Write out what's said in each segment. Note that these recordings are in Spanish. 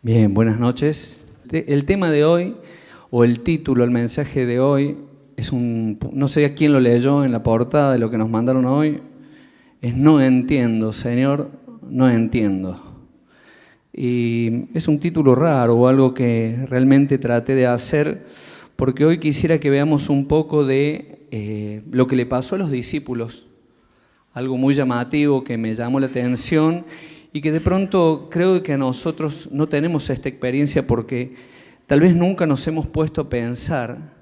Bien, buenas noches. El tema de hoy, o el título, el mensaje de hoy, no sé a quién lo leyó en la portada de lo que nos mandaron hoy, es "No entiendo, Señor, no entiendo". Y es un título raro o algo que realmente traté de hacer porque hoy quisiera que veamos un poco de lo que le pasó a los discípulos, algo muy llamativo que me llamó la atención y que de pronto creo que a nosotros no tenemos esta experiencia porque tal vez nunca nos hemos puesto a pensar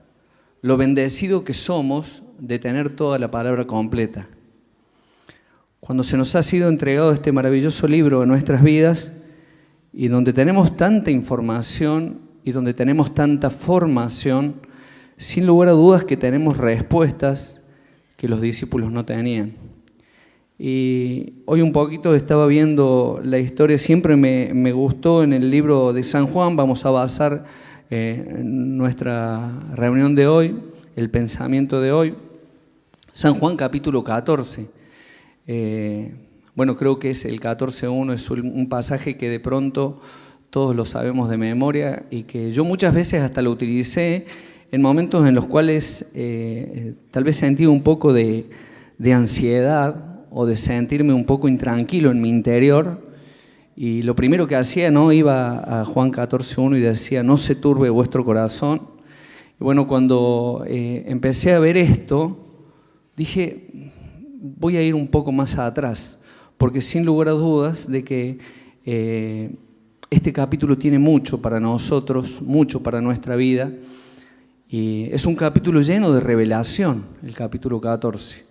lo bendecido que somos de tener toda la palabra completa. Cuando se nos ha sido entregado este maravilloso libro en nuestras vidas y donde tenemos tanta información y donde tenemos tanta formación, sin lugar a dudas que tenemos respuestas que los discípulos no tenían. Y hoy un poquito estaba viendo la historia, siempre me gustó en el libro de San Juan, vamos a basar nuestra reunión de hoy, el pensamiento de hoy, San Juan capítulo 14. Bueno, creo que es el 14.1, es un pasaje que de pronto todos lo sabemos de memoria y que yo muchas veces hasta lo utilicé en momentos en los cuales tal vez sentí un poco de ansiedad o de sentirme un poco intranquilo en mi interior, y lo primero que hacía, iba a Juan 14.1 y decía: no se turbe vuestro corazón. Y bueno, cuando empecé a ver esto, dije, voy a ir un poco más atrás, porque sin lugar a dudas de que este capítulo tiene mucho para nosotros, mucho para nuestra vida, y es un capítulo lleno de revelación, el capítulo 14.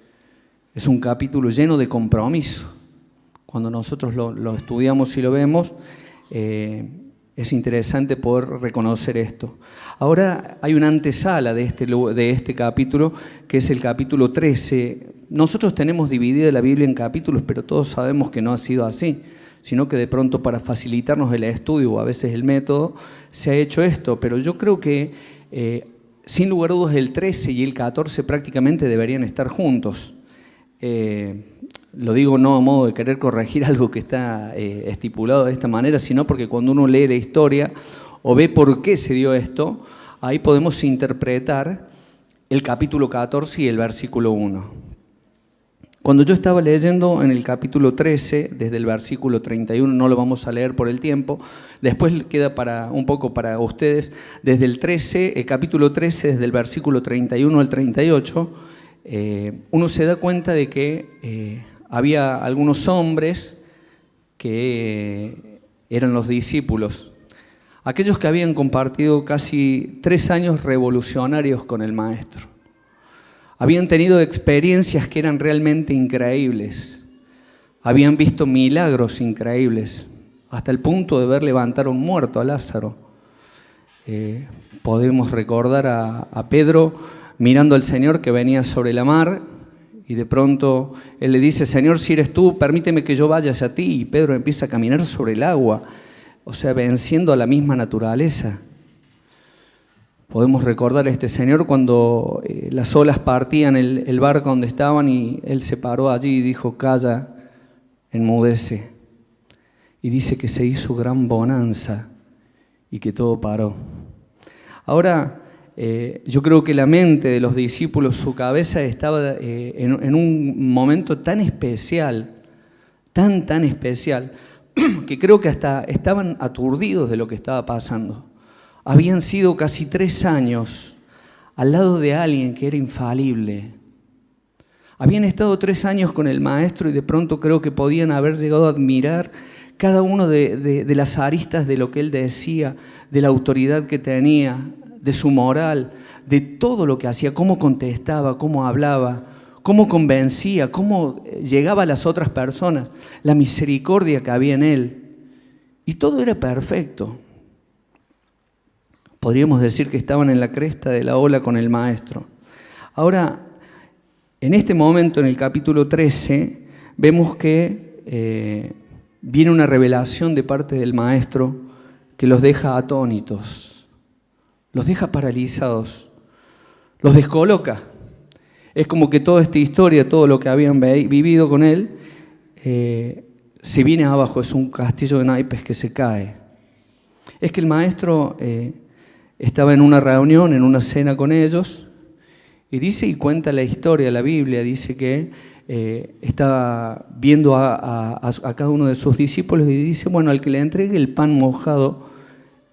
Es un capítulo lleno de compromiso. Cuando nosotros lo estudiamos y lo vemos, es interesante poder reconocer esto. Ahora hay una antesala de este capítulo, que es el capítulo 13. Nosotros tenemos dividida la Biblia en capítulos, pero todos sabemos que no ha sido así, sino que de pronto para facilitarnos el estudio o a veces el método, se ha hecho esto. Pero yo creo que, sin lugar a dudas, el 13 y el 14 prácticamente deberían estar juntos. Lo digo no a modo de querer corregir algo que está estipulado de esta manera, sino porque cuando uno lee la historia o ve por qué se dio esto, ahí podemos interpretar el capítulo 14 y el versículo 1. Cuando yo estaba leyendo en el capítulo 13, desde el versículo 31, no lo vamos a leer por el tiempo, después queda un poco para ustedes, desde el capítulo 13, desde el versículo 31 al 38, uno se da cuenta de que había algunos hombres que eran los discípulos, aquellos que habían compartido casi 3 años revolucionarios con el Maestro. Habían tenido experiencias que eran realmente increíbles, habían visto milagros increíbles, hasta el punto de ver levantar a un muerto, a Lázaro. Podemos recordar a Pedro mirando al Señor que venía sobre la mar, y de pronto Él le dice: Señor, si eres tú, permíteme que yo vaya hacia ti. Y Pedro empieza a caminar sobre el agua, o sea, venciendo a la misma naturaleza. Podemos recordar a este Señor cuando las olas partían el barco donde estaban y Él se paró allí y dijo: calla, enmudece. Y dice que se hizo gran bonanza y que todo paró. Ahora, yo creo que la mente de los discípulos, su cabeza estaba en un momento tan especial, tan especial, que creo que hasta estaban aturdidos de lo que estaba pasando. Habían sido casi 3 años al lado de alguien que era infalible. Habían estado 3 años con el Maestro y de pronto creo que podían haber llegado a admirar cada uno de las aristas de lo que Él decía, de la autoridad que tenía, de su moral, de todo lo que hacía, cómo contestaba, cómo hablaba, cómo convencía, cómo llegaba a las otras personas, la misericordia que había en Él. Y todo era perfecto. Podríamos decir que estaban en la cresta de la ola con el Maestro. Ahora, en este momento, en el capítulo 13, vemos que viene una revelación de parte del Maestro que los deja atónitos. Los deja paralizados. Los descoloca. Es como que toda esta historia, todo lo que habían vivido con él, se viene abajo, es un castillo de naipes que se cae. Es que el maestro estaba en una reunión, en una cena con ellos, y dice y cuenta la historia, la Biblia, dice que estaba viendo a cada uno de sus discípulos y dice, bueno, al que le entregue el pan mojado,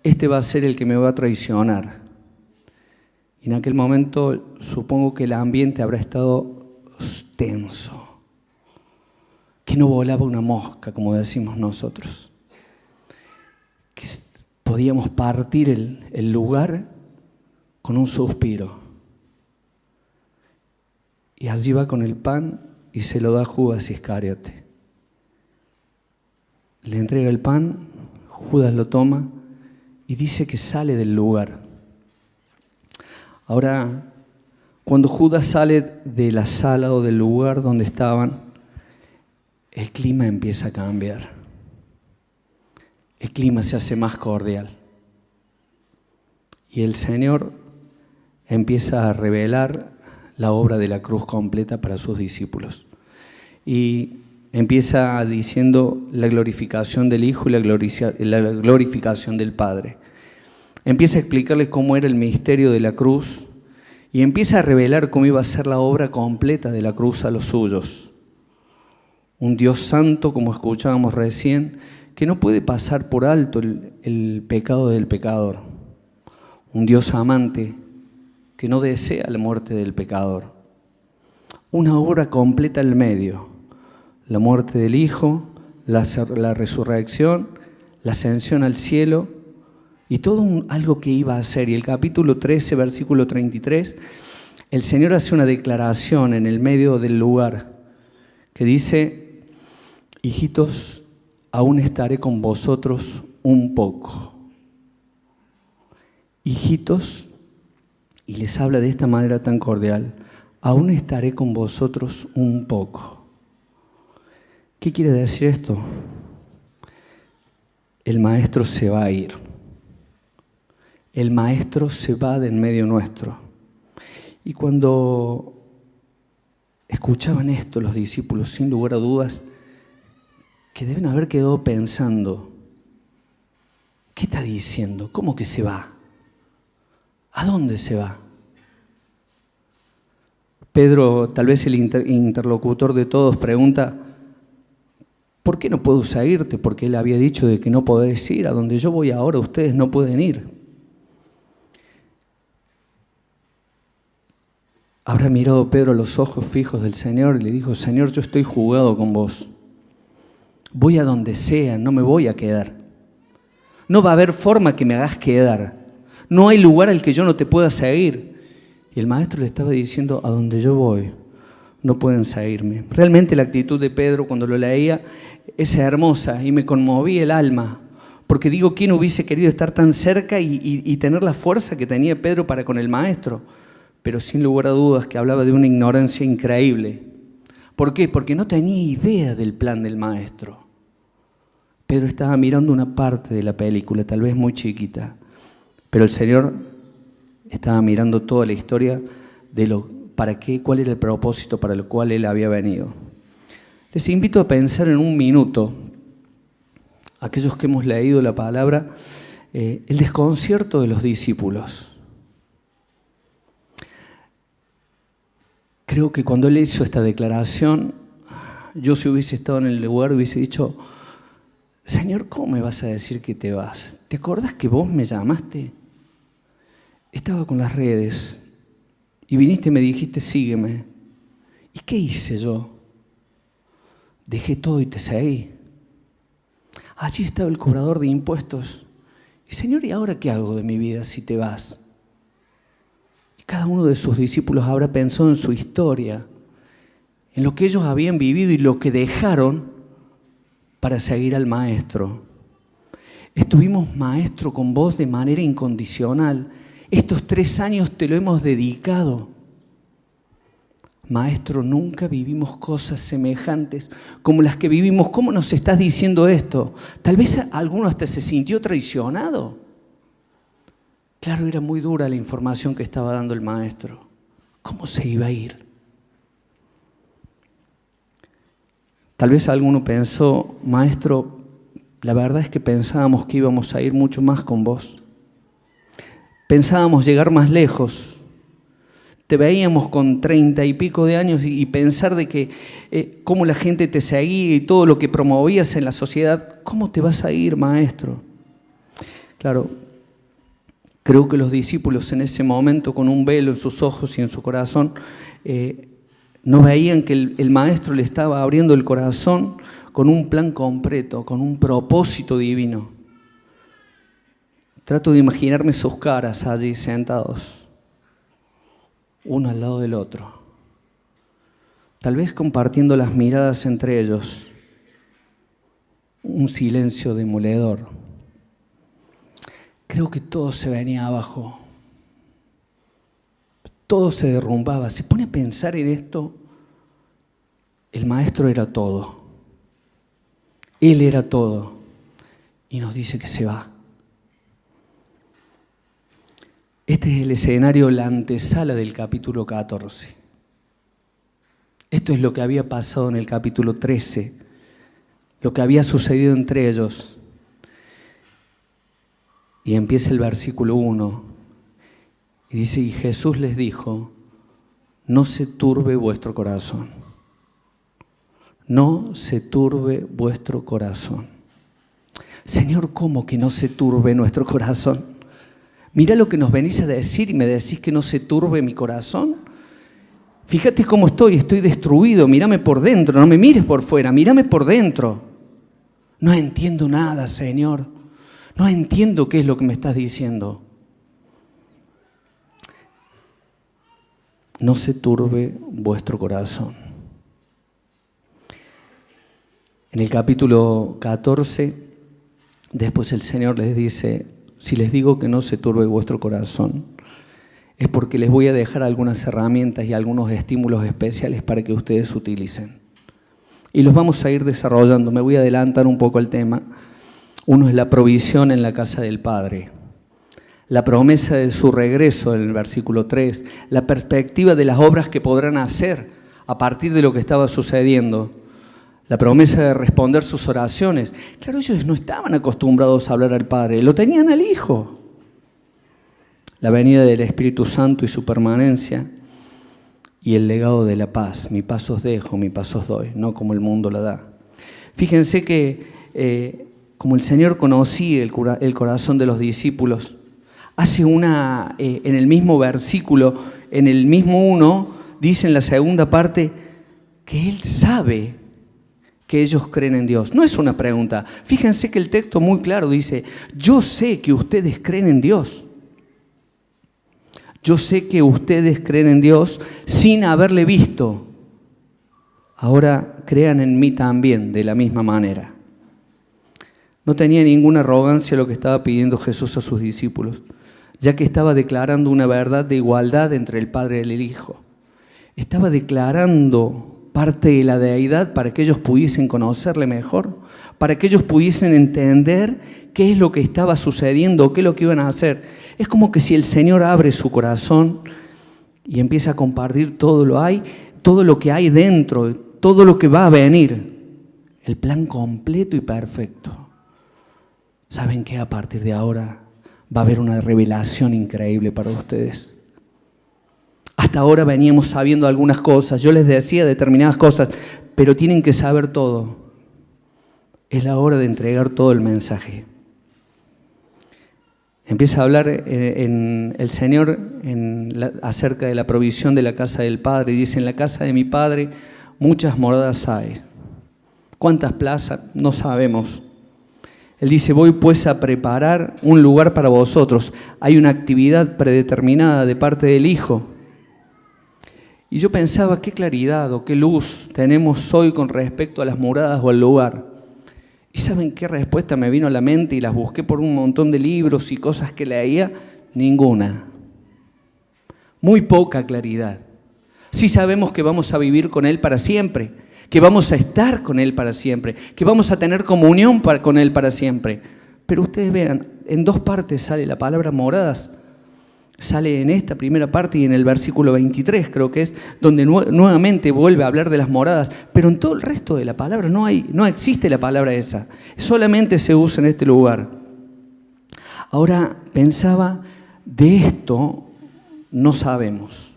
este va a ser el que me va a traicionar. Y en aquel momento supongo que el ambiente habrá estado tenso, que no volaba una mosca, como decimos nosotros, que podíamos partir el lugar con un suspiro. Y allí va con el pan y se lo da a Judas Iscariote. Le entrega el pan, Judas lo toma y dice que sale del lugar. Ahora, cuando Judas sale de la sala o del lugar donde estaban, el clima empieza a cambiar. El clima se hace más cordial. Y el Señor empieza a revelar la obra de la cruz completa para sus discípulos. Y empieza diciendo la glorificación del Hijo y la glorificación del Padre. Empieza a explicarles cómo era el misterio de la cruz y empieza a revelar cómo iba a ser la obra completa de la cruz a los suyos. Un Dios santo, como escuchábamos recién, que no puede pasar por alto el pecado del pecador. Un Dios amante que no desea la muerte del pecador. Una obra completa al medio. La muerte del Hijo, la resurrección, la ascensión al cielo y todo algo que iba a hacer. Y el capítulo 13, versículo 33, el Señor hace una declaración en el medio del lugar que dice: hijitos, aún estaré con vosotros un poco. Hijitos, y les habla de esta manera tan cordial, aún estaré con vosotros un poco. ¿Qué quiere decir esto? El Maestro se va a ir. El Maestro se va de en medio nuestro. Y cuando escuchaban esto los discípulos, sin lugar a dudas, que deben haber quedado pensando, ¿qué está diciendo? ¿Cómo que se va? ¿A dónde se va? Pedro, tal vez el interlocutor de todos, pregunta, ¿por qué no puedo seguirte? Porque él había dicho de que no podés ir. A donde yo voy ahora, ustedes no pueden ir. Habrá mirado Pedro los ojos fijos del Señor y le dijo: Señor, yo estoy jugado con vos. Voy a donde sea, no me voy a quedar. No va a haber forma que me hagas quedar. No hay lugar al que yo no te pueda seguir. Y el Maestro le estaba diciendo: a donde yo voy, no pueden seguirme. Realmente la actitud de Pedro cuando lo leía es hermosa y me conmovía el alma. Porque digo, ¿quién hubiese querido estar tan cerca y tener la fuerza que tenía Pedro para con el Maestro? Pero sin lugar a dudas que hablaba de una ignorancia increíble. ¿Por qué? Porque no tenía idea del plan del Maestro. Pedro estaba mirando una parte de la película, tal vez muy chiquita, pero el Señor estaba mirando toda la historia de para qué, cuál era el propósito para el cual Él había venido. Les invito a pensar en un minuto, aquellos que hemos leído la palabra, el desconcierto de los discípulos. Creo que cuando Él hizo esta declaración, yo si hubiese estado en el lugar hubiese dicho: Señor, ¿cómo me vas a decir que te vas? ¿Te acordás que vos me llamaste? Estaba con las redes y viniste y me dijiste: sígueme. ¿Y qué hice yo? Dejé todo y te seguí. Allí estaba el cobrador de impuestos. Y Señor, ¿y ahora qué hago de mi vida si te vas? Y cada uno de sus discípulos habrá pensado en su historia, en lo que ellos habían vivido y lo que dejaron para seguir al Maestro. Estuvimos, Maestro, con vos de manera incondicional. Estos 3 años te lo hemos dedicado. Maestro, nunca vivimos cosas semejantes como las que vivimos. ¿Cómo nos estás diciendo esto? Tal vez alguno hasta se sintió traicionado. Claro, era muy dura la información que estaba dando el Maestro. ¿cómo se iba a ir? Tal vez alguno pensó, maestro, la verdad es que pensábamos que íbamos a ir mucho más con vos. Pensábamos llegar más lejos. Te veíamos con 30 y pico de años y pensar de que cómo la gente te seguía y todo lo que promovías en la sociedad, ¿cómo te vas a ir, maestro? Claro, creo que los discípulos en ese momento, con un velo en sus ojos y en su corazón, no veían que el maestro le estaba abriendo el corazón con un plan completo, con un propósito divino. Trato de imaginarme sus caras allí sentados, uno al lado del otro, tal vez compartiendo las miradas entre ellos, un silencio demoledor. Creo que todo se venía abajo, todo se derrumbaba. Se pone a pensar en esto, el maestro era todo, él era todo, y nos dice que se va. Este es el escenario, la antesala del capítulo 14. Esto es lo que había pasado en el capítulo 13, lo que había sucedido entre ellos. Y empieza el versículo 1 y dice, y Jesús les dijo, no se turbe vuestro corazón. No se turbe vuestro corazón. Señor, ¿cómo que no se turbe nuestro corazón? Mira lo que nos venís a decir y me decís que no se turbe mi corazón. Fíjate cómo estoy destruido, mírame por dentro, no me mires por fuera, mírame por dentro. No entiendo nada, Señor, no entiendo qué es lo que me estás diciendo. No se turbe vuestro corazón. En el capítulo 14, después el Señor les dice, si les digo que no se turbe vuestro corazón, es porque les voy a dejar algunas herramientas y algunos estímulos especiales para que ustedes utilicen. Y los vamos a ir desarrollando. Me voy a adelantar un poco al tema. Uno es la provisión en la casa del Padre, la promesa de su regreso en el versículo 3, la perspectiva de las obras que podrán hacer a partir de lo que estaba sucediendo, la promesa de responder sus oraciones. Claro, ellos no estaban acostumbrados a hablar al Padre, lo tenían al Hijo. La venida del Espíritu Santo y su permanencia y el legado de la paz. Mi paz os dejo, mi paz os doy, no como el mundo la da. Fíjense que como el Señor conocía el corazón de los discípulos, hace en el mismo versículo, en el mismo 1, dice en la segunda parte que Él sabe que ellos creen en Dios. No es una pregunta. Fíjense que el texto muy claro dice, yo sé que ustedes creen en Dios. Yo sé que ustedes creen en Dios sin haberle visto. Ahora crean en mí también de la misma manera. No tenía ninguna arrogancia lo que estaba pidiendo Jesús a sus discípulos, ya que estaba declarando una verdad de igualdad entre el Padre y el Hijo. Estaba declarando parte de la deidad para que ellos pudiesen conocerle mejor, para que ellos pudiesen entender qué es lo que estaba sucediendo, qué es lo que iban a hacer. Es como que si el Señor abre su corazón y empieza a compartir todo lo que hay dentro, todo lo que va a venir, el plan completo y perfecto. ¿Saben qué? A partir de ahora va a haber una revelación increíble para ustedes. Hasta ahora veníamos sabiendo algunas cosas, yo les decía determinadas cosas, pero tienen que saber todo. Es la hora de entregar todo el mensaje. Empieza a hablar el Señor acerca de la provisión de la casa del Padre. Y dice, en la casa de mi Padre muchas moradas hay. ¿Cuántas plazas? No sabemos. Él dice, voy pues a preparar un lugar para vosotros. Hay una actividad predeterminada de parte del Hijo. Y yo pensaba, qué claridad o qué luz tenemos hoy con respecto a las moradas o al lugar. ¿Y saben qué respuesta me vino a la mente? Y las busqué por un montón de libros y cosas que leía. Ninguna. Muy poca claridad. Sí sabemos que vamos a vivir con Él para siempre, que vamos a estar con Él para siempre, que vamos a tener comunión con Él para siempre. Pero ustedes vean, en dos partes sale la palabra moradas Sale en esta primera parte y en el versículo 23, creo que es, donde nuevamente vuelve a hablar de las moradas, pero en todo el resto de la palabra no existe la palabra esa, solamente se usa en este lugar. Ahora pensaba, de esto no sabemos,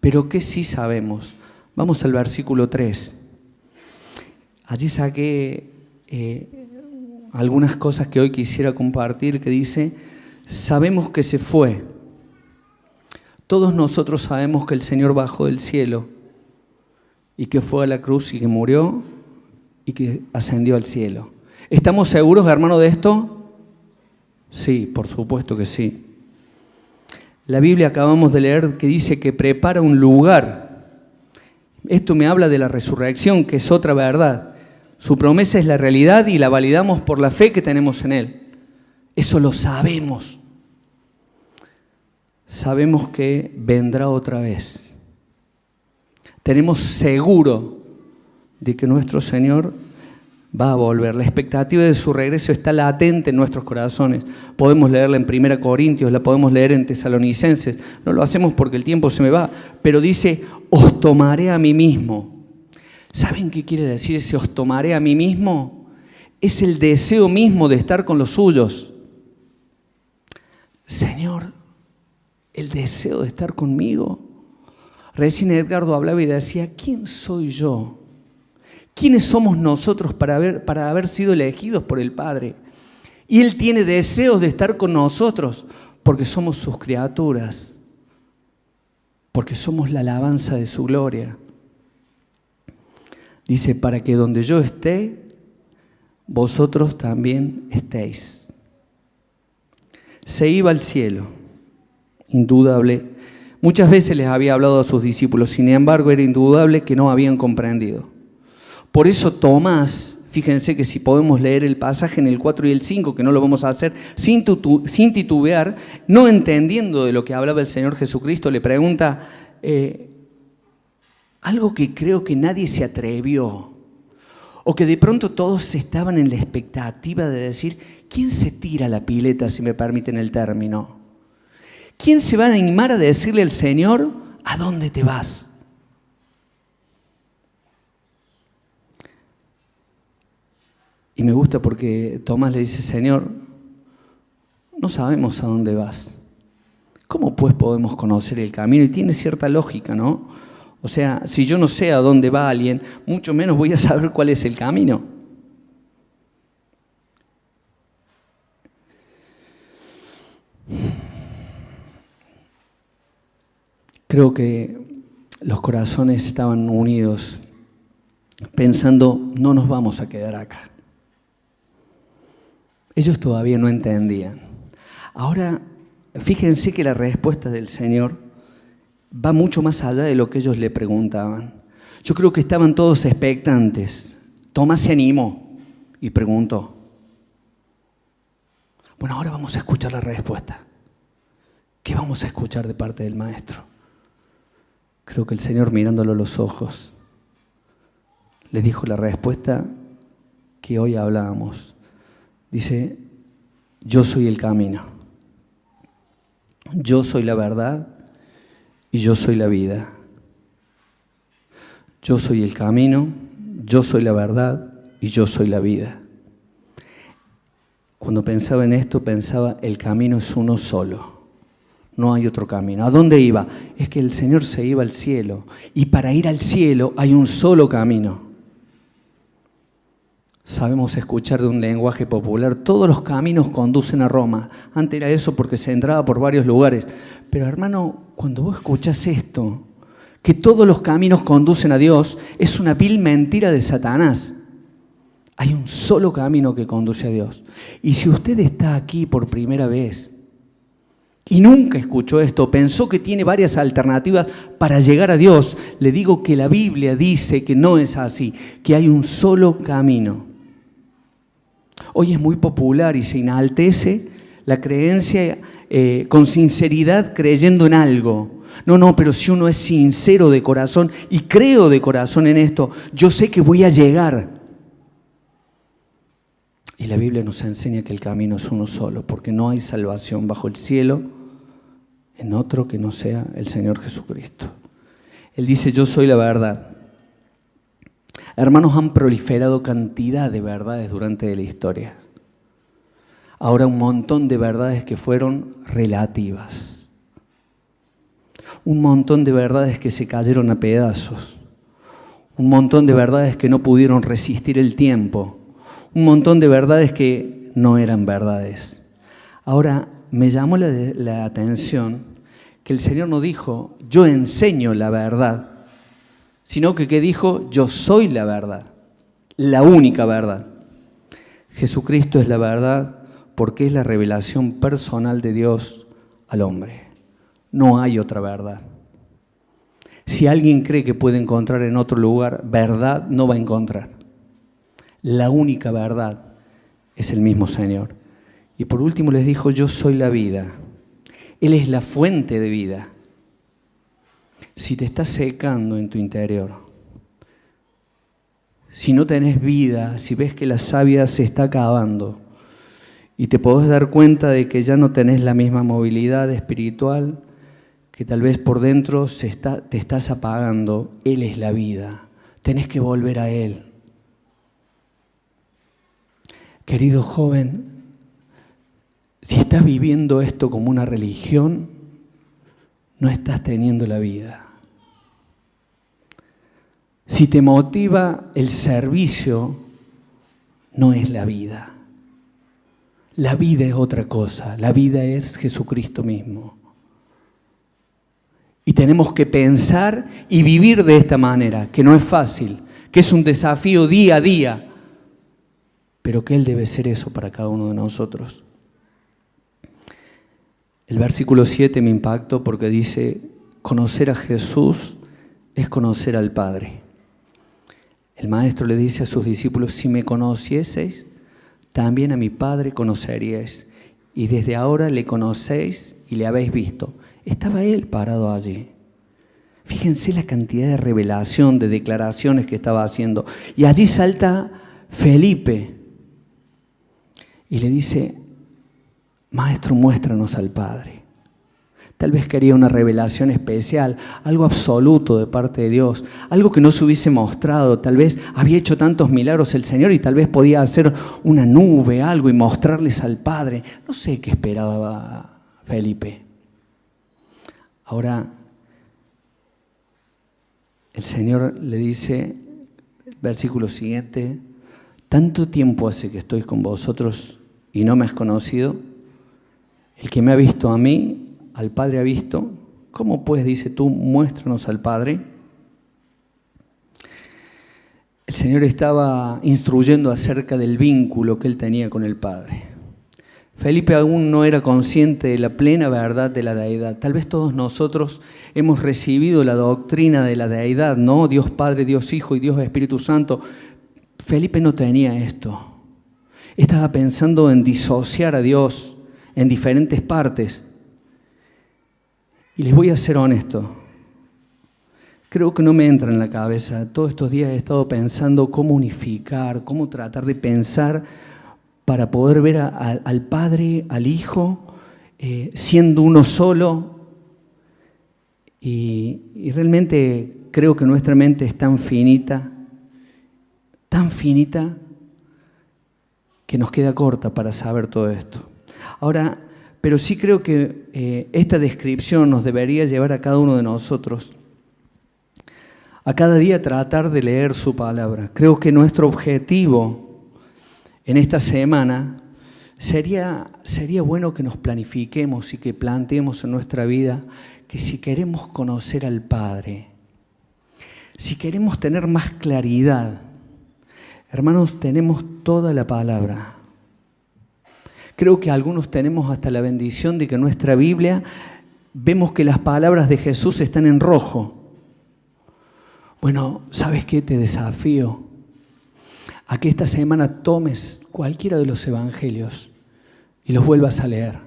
pero ¿qué sí sabemos? Vamos al versículo 3. Allí saqué algunas cosas que hoy quisiera compartir, que dice: sabemos que se fue. Todos nosotros sabemos que el Señor bajó del cielo y que fue a la cruz y que murió y que ascendió al cielo. ¿Estamos seguros, hermano, de esto? Sí, por supuesto que sí. La Biblia acabamos de leer que dice que prepara un lugar. Esto me habla de la resurrección, que es otra verdad. Su promesa es la realidad y la validamos por la fe que tenemos en Él. Eso lo sabemos. Sabemos que vendrá otra vez. Tenemos seguro de que nuestro Señor va a volver. La expectativa de su regreso está latente en nuestros corazones. Podemos leerla en 1 Corintios, la podemos leer en Tesalonicenses. No lo hacemos porque el tiempo se me va, pero dice: os tomaré a mí mismo. ¿Saben qué quiere decir ese os tomaré a mí mismo? Es el deseo mismo de estar con los suyos. Señor, el deseo de estar conmigo. Recién Edgardo hablaba y decía: ¿quién soy yo? ¿Quiénes somos nosotros para haber sido elegidos por el Padre? Y Él tiene deseos de estar con nosotros porque somos sus criaturas, porque somos la alabanza de su gloria. Dice: para que donde yo esté, vosotros también estéis. Se iba al cielo, indudable. Muchas veces les había hablado a sus discípulos, sin embargo era indudable que no habían comprendido. Por eso Tomás, fíjense que si podemos leer el pasaje en el 4 y el 5, que no lo vamos a hacer sin titubear, no entendiendo de lo que hablaba el Señor Jesucristo, le pregunta algo que creo que nadie se atrevió, o que de pronto todos estaban en la expectativa de decir: ¿quién se tira a la pileta, si me permiten el término? ¿Quién se va a animar a decirle al Señor: ¿a dónde te vas? Y me gusta porque Tomás le dice: Señor, no sabemos a dónde vas. ¿Cómo pues podemos conocer el camino? Y tiene cierta lógica, ¿no? O sea, si yo no sé a dónde va alguien, mucho menos voy a saber cuál es el camino. Creo que los corazones estaban unidos, pensando: no nos vamos a quedar acá. Ellos todavía no entendían. Ahora, fíjense que la respuesta del Señor va mucho más allá de lo que ellos le preguntaban. Yo creo que estaban todos expectantes. Tomás se animó y preguntó. Bueno, ahora vamos a escuchar la respuesta. ¿Qué vamos a escuchar de parte del Maestro? Creo que el Señor, mirándolo a los ojos, les dijo la respuesta que hoy hablábamos. Dice: yo soy el camino, yo soy la verdad y yo soy la vida. Yo soy el camino, yo soy la verdad y yo soy la vida. Cuando pensaba en esto, pensaba: el camino es uno solo, no hay otro camino. ¿A dónde iba? Es que el Señor se iba al cielo, y para ir al cielo hay un solo camino. Sabemos escuchar de un lenguaje popular: todos los caminos conducen a Roma. Antes era eso porque se entraba por varios lugares. Pero hermano, cuando vos escuchás esto, que todos los caminos conducen a Dios, es una vil mentira de Satanás. Hay un solo camino que conduce a Dios. Y si usted está aquí por primera vez y nunca escuchó esto, pensó que tiene varias alternativas para llegar a Dios, le digo que la Biblia dice que no es así, que hay un solo camino. Hoy es muy popular y se enaltece la creencia con sinceridad, creyendo en algo. No, pero si uno es sincero de corazón y creo de corazón en esto, yo sé que voy a llegar. Y la Biblia nos enseña que el camino es uno solo, porque no hay salvación bajo el cielo en otro que no sea el Señor Jesucristo. Él dice, yo soy la verdad. Hermanos, han proliferado cantidad de verdades durante la historia. Ahora un montón de verdades que fueron relativas. Un montón de verdades que se cayeron a pedazos. Un montón de verdades que no pudieron resistir el tiempo. Un montón de verdades que no eran verdades. Ahora, me llamó la atención que el Señor no dijo, yo enseño la verdad, sino que dijo, yo soy la verdad, la única verdad. Jesucristo es la verdad porque es la revelación personal de Dios al hombre. No hay otra verdad. Si alguien cree que puede encontrar en otro lugar verdad, no va a encontrar. La única verdad es el mismo Señor. Y por último les dijo, yo soy la vida. Él es la fuente de vida. Si te estás secando en tu interior, si no tenés vida, si ves que la savia se está acabando y te podés dar cuenta de que ya no tenés la misma movilidad espiritual, que tal vez por dentro te estás apagando, Él es la vida. Tenés que volver a Él. Querido joven, si estás viviendo esto como una religión, no estás teniendo la vida. Si te motiva el servicio, no es la vida. La vida es otra cosa, la vida es Jesucristo mismo. Y tenemos que pensar y vivir de esta manera, que no es fácil, que es un desafío día a día, pero que Él debe ser eso para cada uno de nosotros. El versículo 7 me impactó porque dice, conocer a Jesús es conocer al Padre. El Maestro le dice a sus discípulos, si me conocieseis, también a mi Padre conoceríais, y desde ahora le conocéis y le habéis visto. Estaba Él parado allí. Fíjense la cantidad de revelación, de declaraciones que estaba haciendo. Y allí salta Felipe y le dice, Maestro, muéstranos al Padre. Tal vez quería una revelación especial, algo absoluto de parte de Dios, algo que no se hubiese mostrado. Tal vez había hecho tantos milagros el Señor y tal vez podía hacer una nube, algo y mostrarles al Padre. No sé qué esperaba Felipe. Ahora, el Señor le dice, versículo siguiente, tanto tiempo hace que estoy con vosotros y no me has conocido. El que me ha visto a mí, al Padre ha visto. ¿Cómo pues, dice tú, muéstranos al Padre? El Señor estaba instruyendo acerca del vínculo que Él tenía con el Padre. Felipe aún no era consciente de la plena verdad de la deidad. Tal vez todos nosotros hemos recibido la doctrina de la deidad, ¿no? Dios Padre, Dios Hijo y Dios Espíritu Santo. Felipe no tenía esto. Estaba pensando en disociar a Dios en diferentes partes. Y les voy a ser honesto. Creo que no me entra en la cabeza. Todos estos días he estado pensando cómo unificar, cómo tratar de pensar para poder ver al Padre, al Hijo, siendo uno solo. Y realmente creo que nuestra mente es tan finita, que nos queda corta para saber todo esto. Ahora, pero sí creo que esta descripción nos debería llevar a cada uno de nosotros a cada día tratar de leer su palabra. Creo que nuestro objetivo en esta semana sería bueno que nos planifiquemos y que planteemos en nuestra vida que si queremos conocer al Padre, si queremos tener más claridad, hermanos, tenemos toda la palabra. Creo que algunos tenemos hasta la bendición de que en nuestra Biblia vemos que las palabras de Jesús están en rojo. Bueno, ¿sabes qué? Te desafío a que esta semana tomes cualquiera de los evangelios y los vuelvas a leer.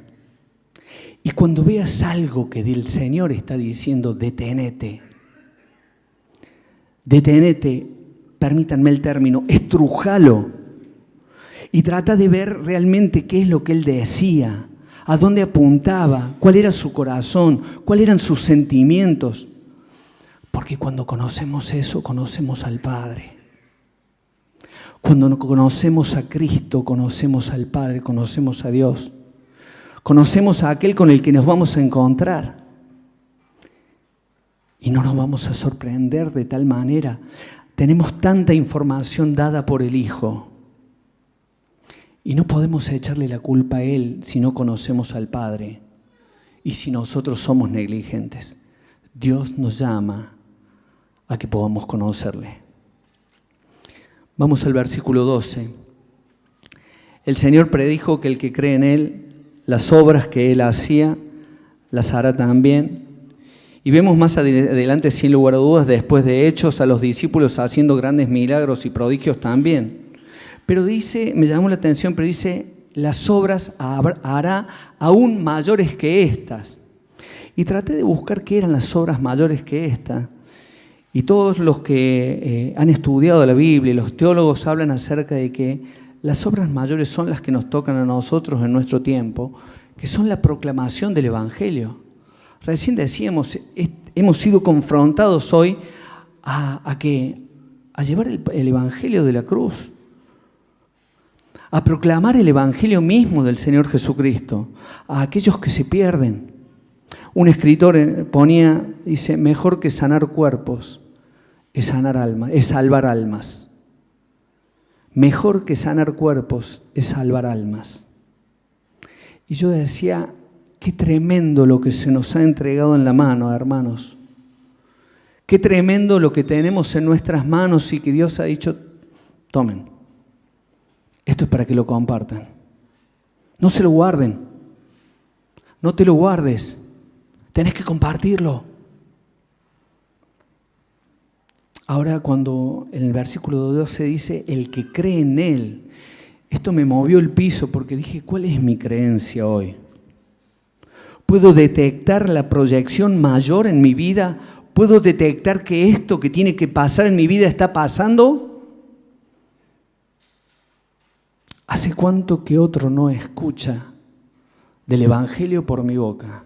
Y cuando veas algo que el Señor está diciendo, deténete. Deténete, permítanme el término, estrujalo. Y trata de ver realmente qué es lo que él decía, a dónde apuntaba, cuál era su corazón, cuáles eran sus sentimientos. Porque cuando conocemos eso, conocemos al Padre. Cuando conocemos a Cristo, conocemos al Padre, conocemos a Dios. Conocemos a aquel con el que nos vamos a encontrar. Y no nos vamos a sorprender de tal manera. Tenemos tanta información dada por el Hijo. Y no podemos echarle la culpa a Él si no conocemos al Padre y si nosotros somos negligentes. Dios nos llama a que podamos conocerle. Vamos al versículo 12. El Señor predijo que el que cree en Él, las obras que Él hacía, las hará también. Y vemos más adelante, sin lugar a dudas, después de Hechos, a los discípulos haciendo grandes milagros y prodigios también. Pero dice, me llamó la atención, pero dice, las obras hará aún mayores que estas. Y traté de buscar qué eran las obras mayores que estas. Y todos los que han estudiado la Biblia, los teólogos hablan acerca de que las obras mayores son las que nos tocan a nosotros en nuestro tiempo, que son la proclamación del Evangelio. Recién decíamos, hemos sido confrontados hoy a llevar el Evangelio de la cruz, a proclamar el Evangelio mismo del Señor Jesucristo, a aquellos que se pierden. Un escritor dice, mejor que sanar cuerpos es sanar almas, es salvar almas. Mejor que sanar cuerpos es salvar almas. Y yo decía, qué tremendo lo que se nos ha entregado en la mano, hermanos. Qué tremendo lo que tenemos en nuestras manos y que Dios ha dicho, tomen. Esto es para que lo compartan. No se lo guarden. No te lo guardes. Tenés que compartirlo. Ahora cuando en el versículo 12 dice, el que cree en Él, esto me movió el piso porque dije, ¿cuál es mi creencia hoy? ¿Puedo detectar la proyección mayor en mi vida? ¿Puedo detectar que esto que tiene que pasar en mi vida está pasando? ¿Hace cuánto que otro no escucha del Evangelio por mi boca?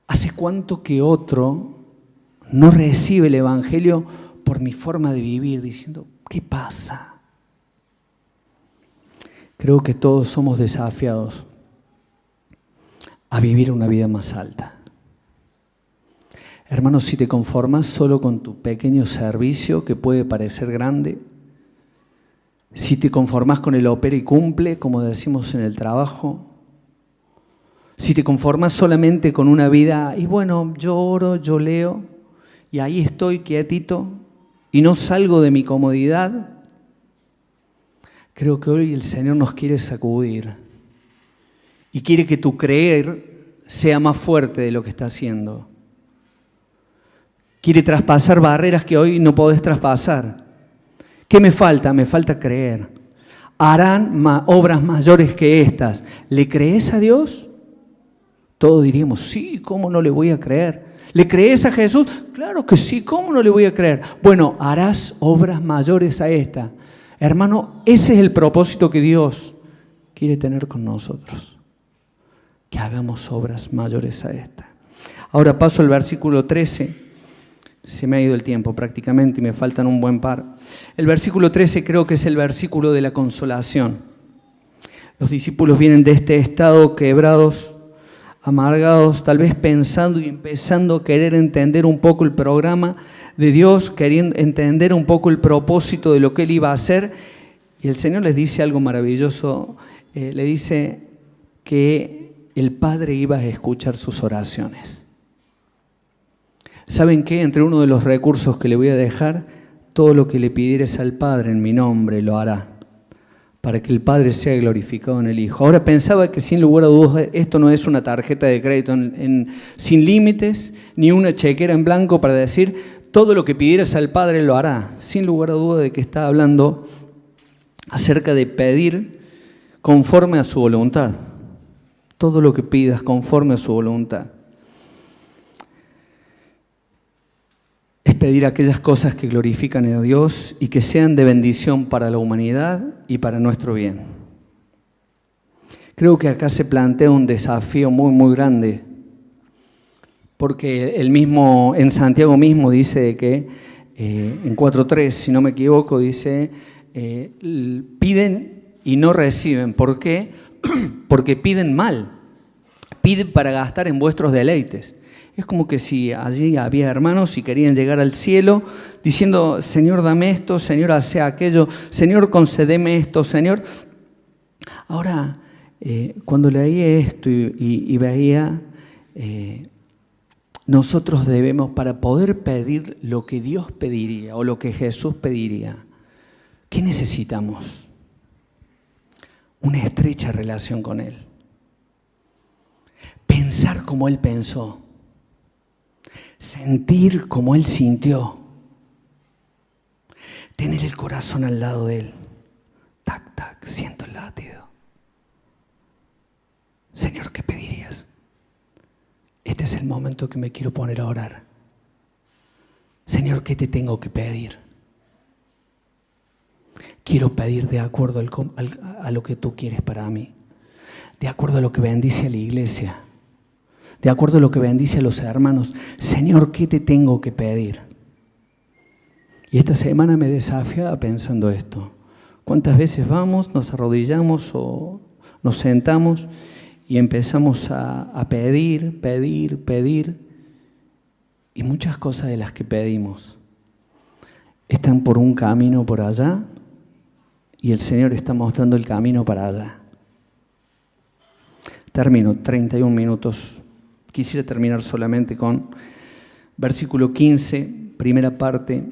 ¿Hace cuánto que otro no recibe el Evangelio por mi forma de vivir, diciendo, ¿qué pasa? Creo que todos somos desafiados a vivir una vida más alta. Hermanos, si te conformas solo con tu pequeño servicio que puede parecer grande, si te conformas con el opera y cumple, como decimos en el trabajo, si te conformas solamente con una vida, y bueno, yo oro, yo leo, y ahí estoy quietito, y no salgo de mi comodidad, creo que hoy el Señor nos quiere sacudir, y quiere que tu creer sea más fuerte de lo que está haciendo. Quiere traspasar barreras que hoy no podés traspasar. ¿Qué me falta? Me falta creer. Harán obras mayores que estas. ¿Le crees a Dios? Todos diríamos, sí, ¿cómo no le voy a creer? ¿Le crees a Jesús? Claro que sí, ¿cómo no le voy a creer? Bueno, harás obras mayores a esta. Hermano, ese es el propósito que Dios quiere tener con nosotros. Que hagamos obras mayores a esta. Ahora paso al versículo 13. Se me ha ido el tiempo prácticamente y me faltan un buen par. El versículo 13 creo que es el versículo de la consolación. Los discípulos vienen de este estado quebrados, amargados, tal vez pensando y empezando a querer entender un poco el programa de Dios, queriendo entender un poco el propósito de lo que Él iba a hacer. Y el Señor les dice algo maravilloso. Le dice que el Padre iba a escuchar sus oraciones. ¿Saben qué? Entre uno de los recursos que le voy a dejar, todo lo que le pidieres al Padre en mi nombre lo hará, para que el Padre sea glorificado en el Hijo. Ahora pensaba que sin lugar a dudas esto no es una tarjeta de crédito sin límites, ni una chequera en blanco para decir todo lo que pidieras al Padre lo hará. Sin lugar a dudas de que está hablando acerca de pedir conforme a su voluntad. Todo lo que pidas conforme a su voluntad. Es pedir aquellas cosas que glorifican a Dios y que sean de bendición para la humanidad y para nuestro bien. Creo que acá se plantea un desafío muy, muy grande, porque en Santiago mismo dice que, en 4.3, si no me equivoco, dice, piden y no reciben. ¿Por qué? Porque piden mal, piden para gastar en vuestros deleites. Es como que si allí había hermanos y querían llegar al cielo diciendo, Señor, dame esto, Señor, hace aquello, Señor, concédeme esto, Señor. Ahora, cuando leí esto y veía, nosotros debemos, para poder pedir lo que Dios pediría o lo que Jesús pediría, ¿qué necesitamos? Una estrecha relación con Él. Pensar como Él pensó. Sentir como Él sintió. Tener el corazón al lado de Él. Tac, tac, siento el latido. Señor, ¿qué pedirías? Este es el momento que me quiero poner a orar. Señor, ¿qué te tengo que pedir? Quiero pedir de acuerdo a lo que tú quieres para mí, de acuerdo a lo que bendice a la iglesia, de acuerdo a lo que bendice a los hermanos. Señor, ¿qué te tengo que pedir? Y esta semana me desafiaba pensando esto. ¿Cuántas veces vamos, nos arrodillamos o nos sentamos y empezamos a pedir, y muchas cosas de las que pedimos están por un camino por allá y el Señor está mostrando el camino para allá? Termino, 31 minutos. Quisiera terminar solamente con versículo 15, primera parte.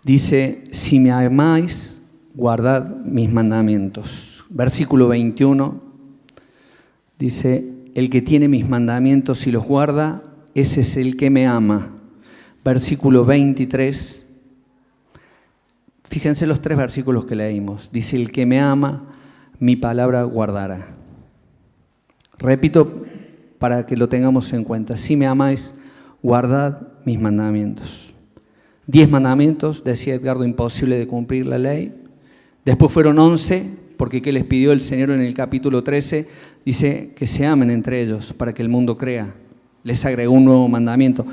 Dice, si me amáis, guardad mis mandamientos. Versículo 21. Dice, el que tiene mis mandamientos y los guarda, ese es el que me ama. Versículo 23. Fíjense los 3 versículos que leímos. Dice, el que me ama, mi palabra guardará. Repito para que lo tengamos en cuenta. Si me amáis, guardad mis mandamientos. 10 mandamientos, decía Edgardo, imposible de cumplir la ley. Después fueron 11, porque ¿qué les pidió el Señor en el capítulo 13? Dice que se amen entre ellos para que el mundo crea. Les agregó un nuevo mandamiento.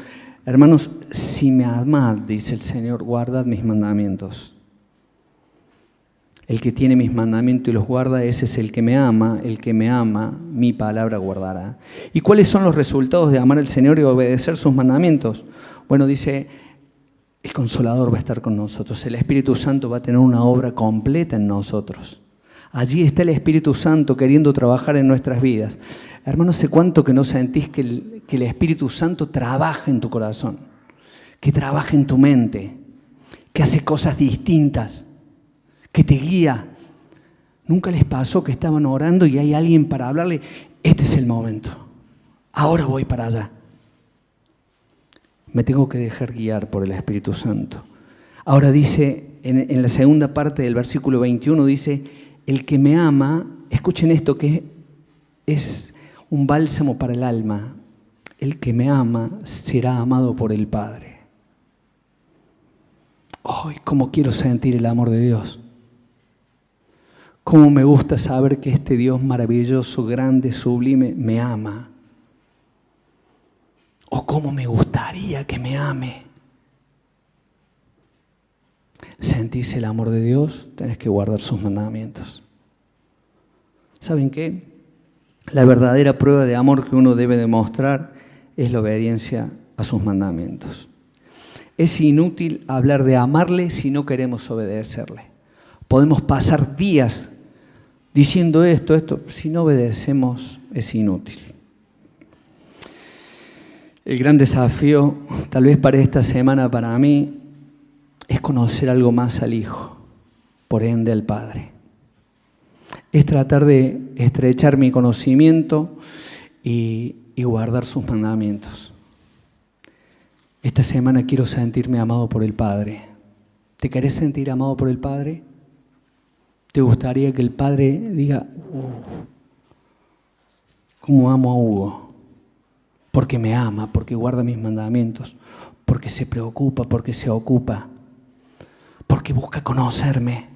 Hermanos, si me amad, dice el Señor, guardad mis mandamientos. El que tiene mis mandamientos y los guarda, ese es el que me ama. El que me ama, mi palabra guardará. ¿Y cuáles son los resultados de amar al Señor y obedecer sus mandamientos? Bueno, dice, el Consolador va a estar con nosotros. El Espíritu Santo va a tener una obra completa en nosotros. Allí está el Espíritu Santo queriendo trabajar en nuestras vidas. Hermanos, ¿sé cuánto que no sentís que el Espíritu Santo trabaja en tu corazón? Que trabaja en tu mente, que hace cosas distintas, que te guía. ¿Nunca les pasó que estaban orando y hay alguien para hablarle? Este es el momento. Ahora voy para allá. Me tengo que dejar guiar por el Espíritu Santo. Ahora dice, en la segunda parte del versículo 21, dice, el que me ama, escuchen esto que es un bálsamo para el alma. El que me ama será amado por el Padre. ¡Ay, cómo quiero sentir el amor de Dios! Cómo me gusta saber que este Dios maravilloso, grande, sublime, me ama. O cómo me gustaría que me ame. ¿Sentís el amor de Dios? Tenés que guardar sus mandamientos. ¿Saben qué? La verdadera prueba de amor que uno debe demostrar es la obediencia a sus mandamientos. Es inútil hablar de amarle si no queremos obedecerle. Podemos pasar días diciendo esto, si no obedecemos es inútil. El gran desafío, tal vez para esta semana para mí, es conocer algo más al Hijo, por ende al Padre. Es tratar de estrechar mi conocimiento y guardar sus mandamientos. Esta semana quiero sentirme amado por el Padre. ¿Te querés sentir amado por el Padre? ¿Te gustaría que el Padre diga, cómo amo a Hugo? Porque me ama, porque guarda mis mandamientos, porque se preocupa, porque se ocupa, porque busca conocerme.